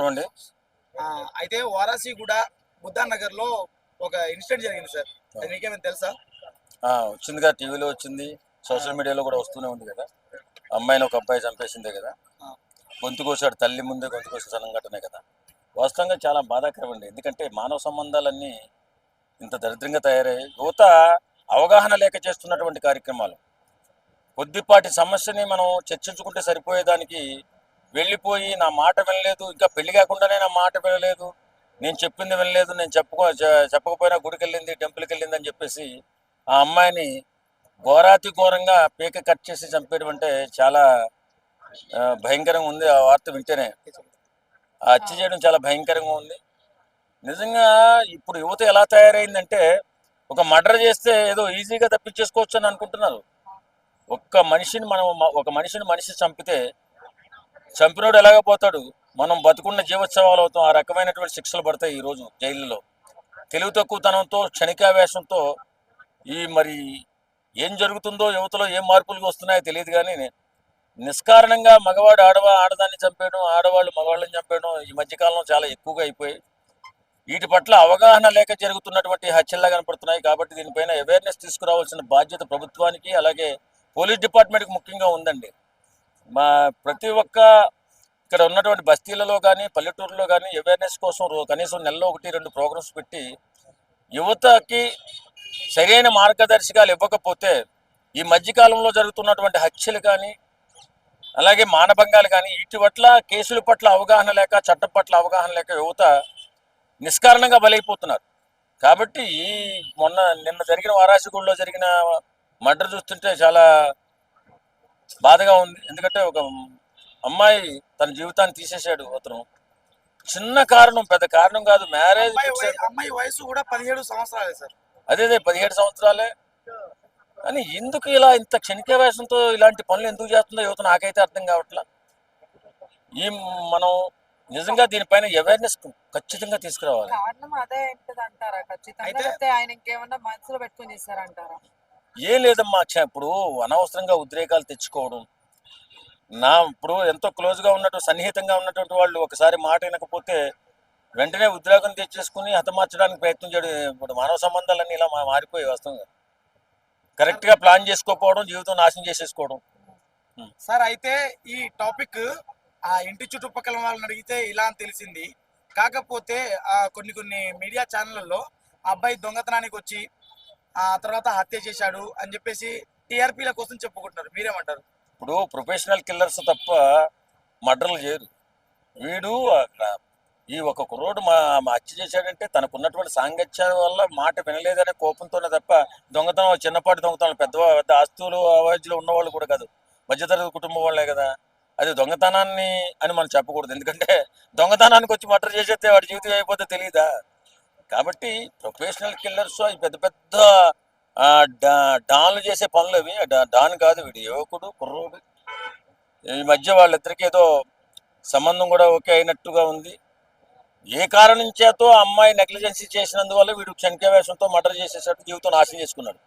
చూడండి. అయితే వారాసిగూడ బుద్ధానగర్ లో ఒక ఇన్సిడెంట్ జరిగింది సార్. అది మీకేమైనా తెలుసా? వచ్చిందిగా, టీవీలో వచ్చింది, సోషల్ మీడియాలో కూడా వస్తూనే ఉంది కదా. అమ్మాయిని ఒక అబ్బాయి చంపేసిందే కదా, గొంతు కోసాడు, తల్లి ముందే గొంతు కోసిన సంఘటనే కదా. వాస్తవంగా చాలా బాధాకరం అండి. ఎందుకంటే మానవ సంబంధాలన్నీ ఇంత దరిద్రంగా తయారయ్యాయి. యువత అవగాహన లేక చేస్తున్నటువంటి కార్యక్రమాలు. కొద్దిపాటి సమస్యని మనం చర్చించుకుంటే సరిపోయేదానికి వెళ్ళిపోయి నా మాట వినలేదు, ఇంకా పెళ్లి కాకుండానే నా మాట వినలేదు, నేను చెప్పింది వినలేదు, నేను చెప్పకపోయినా గుడికి వెళ్ళింది, టెంపుల్కి వెళ్ళింది అని చెప్పేసి ఆ అమ్మాయిని ఘోరాతి ఘోరంగా పీక కట్ చేసి చంపేయడం అంటే చాలా భయంకరంగా ఉంది. ఆ వార్త వింటేనే ఆ హత్య చేయడం చాలా భయంకరంగా ఉంది. నిజంగా ఇప్పుడు యువత ఎలా తయారైందంటే ఒక మర్డర్ చేస్తే ఏదో ఈజీగా తప్పించేసుకోవచ్చు అని అనుకుంటున్నారు. ఒక మనిషిని మనిషి చంపితే చంపినోడు ఎలాగపోతాడు, మనం బతుకున్న జీవోత్సవాలు అవుతాం. ఆ రకమైనటువంటి శిక్షలు పడతాయి ఈరోజు జైళ్ళలో. తెలివి తక్కువతనంతో, క్షణికావేశంతో మరి ఏం జరుగుతుందో, యువతలో ఏం మార్పులు వస్తున్నాయో తెలియదు. కానీ నిష్కారణంగా మగవాడు ఆడదాన్ని చంపేయడం, ఆడవాళ్ళు మగవాళ్ళని చంపేయడం ఈ మధ్యకాలంలో చాలా ఎక్కువగా అయిపోయి వీటి పట్ల అవగాహన లేక జరుగుతున్నటువంటి హత్యల్లా కనపడుతున్నాయి. కాబట్టి దీనిపైన అవేర్నెస్ తీసుకురావాల్సిన బాధ్యత ప్రభుత్వానికి, అలాగే పోలీస్ డిపార్ట్మెంట్కి ముఖ్యంగా ఉందండి. ప్రతి ఒక్క ఇక్కడ ఉన్నటువంటి బస్తీలలో కానీ పల్లెటూరులో కానీ అవేర్నెస్ కోసం కనీసం నెలలో 1-2 ప్రోగ్రామ్స్ పెట్టి యువతకి సరైన మార్గదర్శకాలు ఇవ్వకపోతే ఈ మధ్యకాలంలో జరుగుతున్నటువంటి హత్యలు కానీ, అలాగే మానభంగాలు కానీ, వీటి పట్ల కేసుల పట్ల అవగాహన లేక, చట్టం పట్ల అవగాహన లేక యువత నిష్కారణంగా బలైపోతున్నారు. కాబట్టి నిన్న జరిగిన వారాసిగూడలో జరిగిన మర్డర్ చూస్తుంటే చాలా బాధగా ఉంది. ఎందుకంటే ఒక అమ్మాయి తన జీవితాన్ని తీసేశాడు అతను. చిన్న కారణం, పెద్ద కారణం కాదు. మ్యారేజ్ అమ్మాయి వయసు కూడా 17 సంవత్సరాలే సార్. అదే 17 సంవత్సరాలే. కానీ ఎందుకు ఇలా ఇంత క్షణికావేశంతో ఇలాంటి పనులు ఎందుకు చేస్తుందో యువత నాకైతే అర్థం కావట్లా. మనం నిజంగా దీనిపైన అవేర్నెస్ ఖచ్చితంగా తీసుకురావాలి. ఏం లేదమ్మా, ఇప్పుడు అనవసరంగా ఉద్రేకాలు తెచ్చుకోవడం. ఇప్పుడు ఎంతో క్లోజ్గా ఉన్నట్టు, సన్నిహితంగా ఉన్నటువంటి వాళ్ళు ఒకసారి మాట వినకపోతే వెంటనే ఉద్రేకం తెచ్చేసుకుని హతమార్చడానికి ప్రయత్నం చేయడం. ఇప్పుడు మానవ సంబంధాలన్నీ ఇలా మారిపోయి వాస్తవంగా కరెక్ట్గా ప్లాన్ చేసుకోకపోవడం, జీవితం నాశనం చేసేసుకోవడం. సార్ అయితే ఈ టాపిక్ ఆ ఇంటి చుట్టుపక్కల వాళ్ళని అడిగితే ఇలా అని తెలిసింది. కాకపోతే కొన్ని మీడియా ఛానళ్ళలో అబ్బాయి దొంగతనానికి వచ్చి ఆ తర్వాత హత్య చేశాడు అని చెప్పేసి టీఆర్పీల కోసం చెప్పుకుంటున్నారు. మీరేమంటారు? ఇప్పుడు ప్రొఫెషనల్ కిల్లర్స్ తప్ప మర్డర్లు చేయరు. వీడు ఈ ఒక కుర్రోడు హత్య చేశాడంటే తనకున్నటువంటి సాంగత్యం వల్ల మాట వినలేదనే కోపంతోనే తప్ప దొంగతనం చిన్నపాటి దొంగతనం, పెద్ద ఆస్తులు అవాజ్యులు ఉన్నవాళ్ళు కూడా కాదు, మధ్యతరగతి కుటుంబం వాళ్ళే కదా. అది దొంగతనాన్ని అని మనం చెప్పకూడదు. ఎందుకంటే దొంగతనానికి వచ్చి మర్డర్ చేసేస్తే వాడి జీవితం అయిపోతే తెలియదా. కాబట్టి ప్రొఫెషనల్ కిల్లర్స్ అవి పెద్ద పెద్ద డాన్లు చేసే పనులు అవి. డాన్ కాదు, వీడు యువకుడు, కుర్రోడు. ఈ మధ్య వాళ్ళిద్దరికి ఏదో సంబంధం కూడా ఓకే అయినట్టుగా ఉంది. ఏ కారణం చేతో అమ్మాయి నెగ్లిజెన్సీ చేసినందువల్ల వీడు క్షణికావేశంతో మర్డర్ చేసేసరికి జీవితం నాశనం చేసుకున్నాడు.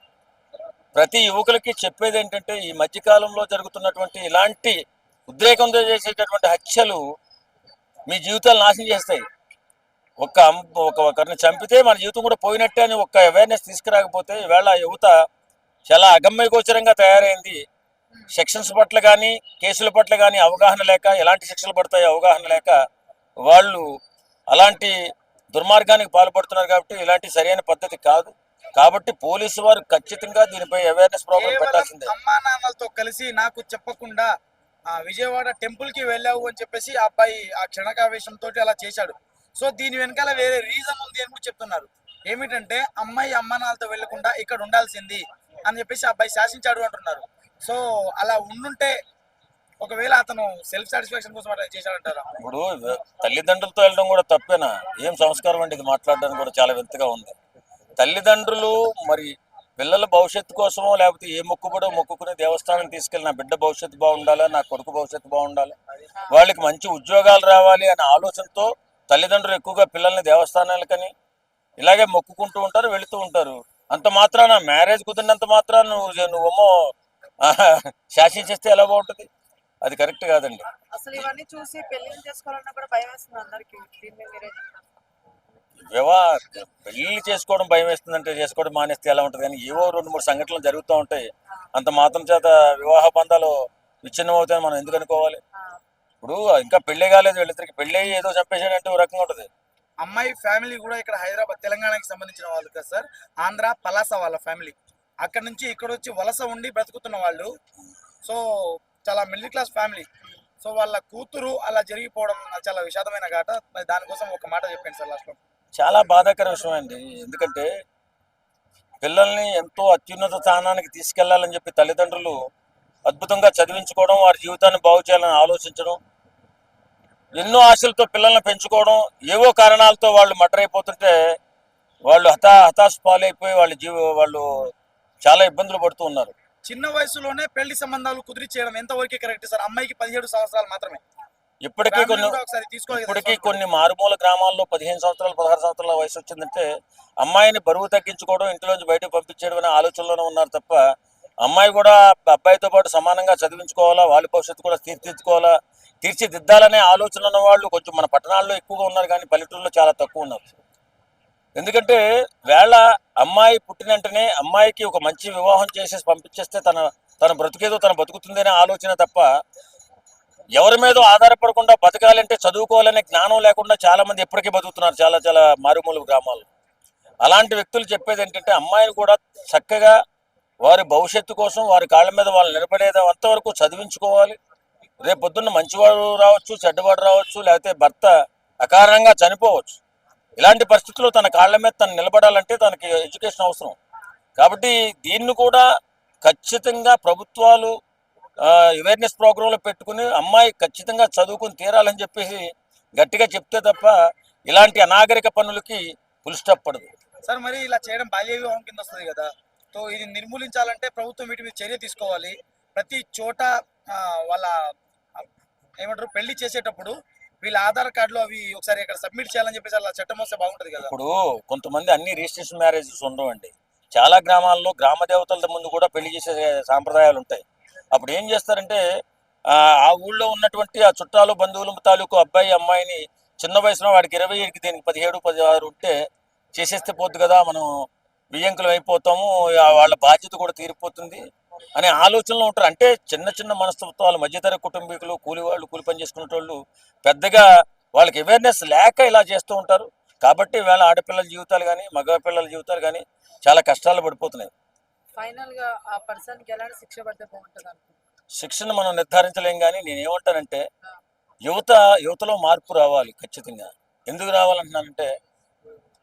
ప్రతి యువకులకి చెప్పేది ఏంటంటే ఈ మధ్యకాలంలో జరుగుతున్నటువంటి ఇలాంటి ఉద్రేకంతో చేసేటటువంటి హత్యలు మీ జీవితాలు నాశనం చేస్తాయి. ఒకరిని చంపితే మన జీవితం కూడా పోయినట్టే అని ఒక్క అవేర్నెస్ తీసుకురాకపోతే ఈవేళ యువత చాలా అగమ్య గోచరంగా తయారైంది. సెక్షన్స్ పట్ల కానీ, కేసుల పట్ల కానీ అవగాహన లేక, ఎలాంటి శిక్షలు పడతాయో అవగాహన లేక వాళ్ళు అలాంటి దుర్మార్గానికి పాల్పడుతున్నారు. కాబట్టి ఇలాంటి సరైన పద్ధతి కాదు. కాబట్టి పోలీసు వారు ఖచ్చితంగా దీనిపై అవేర్నెస్ ప్రోగ్రామ్ పెట్టాల్సిందే. అమ్మా నాన్నలతో కలిసి నాకు చెప్పకుండా విజయవాడ టెంపుల్ కి వెళ్ళావు అని చెప్పేసి ఆ అబ్బాయి ఆ క్షణకావేశంతో అలా చేశాడు. సో దీని వెనకాల వేరే రీజన్ ఉంది అని కూడా చెప్తున్నారు. ఏమిటంటే అమ్మాయి అమ్మా నాన్నలతో వెళ్లకుండా ఇక్కడ ఉండాల్సింది అని చెప్పేసి అబ్బాయి శాసించాడు అంటున్నారు. సో అలా ఉండుంటే ఒకవేళ అతను సెల్ఫ్ సాటిస్ఫాక్షన్ కోసం అట్లా చేశాడంటారా? ఇప్పుడు తల్లిదండ్రులతో వెళ్ళడం కూడా తప్పేనా? ఏం సంస్కారం అండి ఇది? మాట్లాడడానికి కూడా చాలా వింతగా ఉంది. తల్లిదండ్రులు మరి పిల్లల భవిష్యత్తు కోసమో లేకపోతే ఏ మొక్కుబడో మొక్కుకునే దేవస్థానం తీసుకెళ్ళి నా బిడ్డ భవిష్యత్తు బాగుండాలి, నా కొడుకు భవిష్యత్తు బాగుండాలి, వాళ్ళకి మంచి ఉద్యోగాలు రావాలి అనే ఆలోచనతో తల్లిదండ్రులు ఎక్కువగా పిల్లల్ని దేవస్థానాలకని ఇలాగే మొక్కుకుంటూ ఉంటారు, వెళుతూ ఉంటారు. అంత మాత్రాన మ్యారేజ్ కుదిరినంత మాత్రాన నువ్వేమో శాసించేస్తే ఎలా బాగుంటుంది? అది కరెక్ట్ కాదండి. అసలు ఇవన్నీ చూసి పెళ్లిళ్ళు చేసుకోవాలన్నా కూడా భయం వేస్తుంది అందరికి. దీన్ని మీరే వివా పెళ్లి చేసుకోవడం భయం వేస్తుందంటే చేసుకోవడం మానేస్తే ఎలా ఉంటుంది, కానీ ఏవో 2-3 సంఘటనలు జరుగుతూ ఉంటాయి. అంత మాత్రం చేత వివాహ బంధాలు విచ్ఛిన్నం అవుతాయని మనం ఎందుకు అనుకోవాలి? ఆ, ఇప్పుడు ఇంకా పెళ్ళే కాలేదు, వీళ్ళిద్దరికి పెళ్ళి అయ్యి ఏదో చంపేసాడంటే ఒక రకంగా ఉంటుంది. అమ్మాయి ఫ్యామిలీ కూడా ఇక్కడ హైదరాబాద్ తెలంగాణకి సంబంధించిన వాళ్ళు కదా సార్. ఆంధ్ర పలాస వాళ్ళ ఫ్యామిలీ అక్కడ నుంచి ఇక్కడ వచ్చి వలస ఉండి బ్రతుకుతున్న వాళ్ళు. సో చాలా మిడిల్ క్లాస్ ఫ్యామిలీ. సో వాళ్ళ కూతురు అలా జరిగిపోవడం నాకు చాలా విషాదమైన ఘాట. మరి దానికోసం ఒక మాట చెప్పండి సార్ లాస్ట్ లో. చాలా బాధాకర విషయం అండి. ఎందుకంటే పిల్లల్ని ఎంతో అత్యున్నత స్థానానికి తీసుకెళ్లాలని చెప్పి తల్లిదండ్రులు అద్భుతంగా చదివించుకోవడం, వారి జీవితాన్ని బాగు చేయాలని ఆలోచించడం, ఎన్నో ఆశలతో పిల్లల్ని పెంచుకోవడం, ఏవో కారణాలతో వాళ్ళు మర్డర్ అయిపోతుంటే వాళ్ళు హతాశ పాలైపోయి వాళ్ళు చాలా ఇబ్బందులు పడుతూ ఉన్నారు. చిన్న వయసులోనే పెళ్లి సంబంధాలు కుదిరి చేయడం ఎంతవరకు కరెక్ట్ సార్? అమ్మాయికి 17 సంవత్సరాలు మాత్రమే. ఇప్పటికీ Family కొన్ని కూడా ఒకసారి తీసుకోవాలి కదా ఇప్పటికీ సార్. కొన్ని మారుమూల గ్రామాల్లో 15 సంవత్సరాలు 16 సంవత్సరాల వయసు వచ్చిందంటే అమ్మాయిని బరువు తగ్గించుకోవడం, ఇంట్లోంచి బయటకు పంపించేయడం అనే ఆలోచనలోనే ఉన్నారు తప్ప, అమ్మాయి కూడా అబ్బాయితో పాటు సమానంగా చదివించుకోవాలా, వాళ్ళ భవిష్యత్తు కూడా తీర్చిదిద్దాలనే ఆలోచన ఉన్న వాళ్ళు కొంచెం మన పట్టణాల్లో ఎక్కువగా ఉన్నారు, కానీ పల్లెటూరులో చాలా తక్కువ ఉన్నారు. ఎందుకంటే వేళ అమ్మాయి పుట్టిన వెంటనే అమ్మాయికి ఒక మంచి వివాహం చేసేసి పంపించేస్తే తన బ్రతుకేదో తన బతుకుతుందనే ఆలోచన తప్ప, ఎవరి మీద ఆధారపడకుండా బతకాలంటే చదువుకోవాలనే జ్ఞానం లేకుండా చాలా మంది ఎప్పటికీ బతుకుతున్నారు చాలా చాలా మారుమూల గ్రామాల్లో. అలాంటి వ్యక్తులు చెప్పేది ఏంటంటే అమ్మాయిని కూడా చక్కగా వారి భవిష్యత్తు కోసం వారి కాళ్ళ మీద వాళ్ళు నిలబడేది అంతవరకు చదివించుకోవాలి. రేపు పొద్దున్న మంచివాడు రావచ్చు, చెడ్డవాడు రావచ్చు, లేకపోతే భర్త అకారణంగా చనిపోవచ్చు. ఇలాంటి పరిస్థితుల్లో తన కాళ్ళ మీద తను నిలబడాలంటే తనకి ఎడ్యుకేషన్ అవసరం. కాబట్టి దీన్ని కూడా ఖచ్చితంగా ప్రభుత్వాలు అవేర్నెస్ ప్రోగ్రాంలో పెట్టుకుని అమ్మాయి ఖచ్చితంగా చదువుకుని తీరాలని చెప్పేసి గట్టిగా చెప్తే తప్ప ఇలాంటి అనాగరిక పనులకి ఫుల్ స్టాప్ పడదు. సార్ మరి ఇలా చేయడం బాల్య వివాహం కింద వస్తుంది కదా. సో ఇది నిర్మూలించాలంటే ప్రభుత్వం వీటి మీద చర్య తీసుకోవాలి. ప్రతి చోట వాళ్ళ ఆ, ఏమంటారు పెళ్లి చేసేటప్పుడు వీళ్ళ ఆధార్ కార్డులు అవి ఒకసారి ఇక్కడ సబ్మిట్ చేయాలని చెప్పేసి అలా చట్టం వస్తే బాగుంటది కదా. ఇప్పుడు కొంతమంది అన్ని రిజిస్ట్రేషన్ మ్యారేజెస్ ఉండవండి. చాలా గ్రామాల్లో గ్రామ దేవతల ముందు కూడా పెళ్లి చేసే సాంప్రదాయాలు ఉంటాయి. అప్పుడు ఏం చేస్తారంటే ఆ ఊళ్ళో ఉన్నటువంటి ఆ చుట్టాలు బంధువులు తాలూకు అబ్బాయి అమ్మాయిని చిన్న వయసులో వాడికి 20 దీనికి 17 16 ఉంటే చేసేస్తే పోద్దు కదా, మనం బియ్యంకులం అయిపోతాము, వాళ్ళ బాధ్యత కూడా తీరిపోతుంది అనే ఆలోచనలో ఉంటారు. అంటే చిన్న చిన్న మనస్తత్వాలు, మధ్యతర కుటుంబీకులు, కూలి పని చేసుకునే వాళ్ళు పెద్దగా వాళ్ళకి అవేర్నెస్ లేక ఇలా చేస్తూ ఉంటారు. కాబట్టి వీళ్ళ ఆడపిల్లల జీవితాలు కానీ మగ పిల్లల జీవితాలు కానీ చాలా కష్టాలు పడిపోతున్నాయి. ఫైనల్ గా ఆ పర్సన్ కి ఎలాంటి శిక్ష పడితే బాగుంటుంది అనుకుంటున్నారు? శిక్షను మనం నిర్ధారించలేం, కానీ నేనేమంటానంటే యువతలో మార్పు రావాలి ఖచ్చితంగా. ఎందుకు రావాలంటున్నానంటే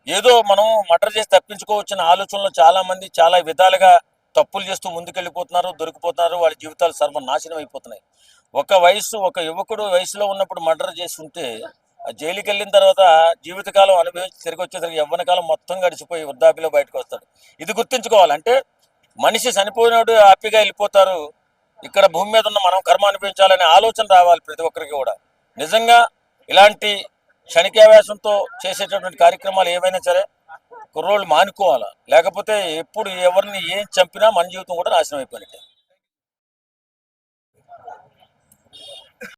ఏదో మనం మర్డర్ చేసి తప్పించుకోవచ్చిన ఆలోచనలో చాలా మంది చాలా విధాలుగా తప్పులు చేస్తూ ముందుకెళ్ళిపోతున్నారు, దొరికిపోతున్నారు, వాళ్ళ జీవితాలు సర్వనాశనం అయిపోతున్నాయి. ఒక యువకుడు వయసులో ఉన్నప్పుడు మర్డర్ చేసి ఉంటే జైలుకి వెళ్ళిన తర్వాత జీవితకాలం అనుభవించి తిరిగి వచ్చేసరికి యవ్వనకాలం మొత్తం గడిచిపోయి వృద్ధాప్యలో బయటకు వస్తాడు. ఇది గుర్తుంచుకోవాలంటే మనిషి చనిపోయినప్పుడు హ్యాపీగా వెళ్ళిపోతారు, ఇక్కడ భూమి మీద ఉన్న మనం కర్మ అనుభవించాలనే ఆలోచన రావాలి ప్రతి ఒక్కరికి కూడా. నిజంగా ఇలాంటి క్షణికావేశంతో చేసేటటువంటి కార్యక్రమాలు ఏవైనా సరే కుర్రోళ్ళు మానుకోవాలా, లేకపోతే ఎప్పుడు ఎవరిని ఏం చంపినా మన జీవితం కూడా నాశనం అయిపోయినట్టే.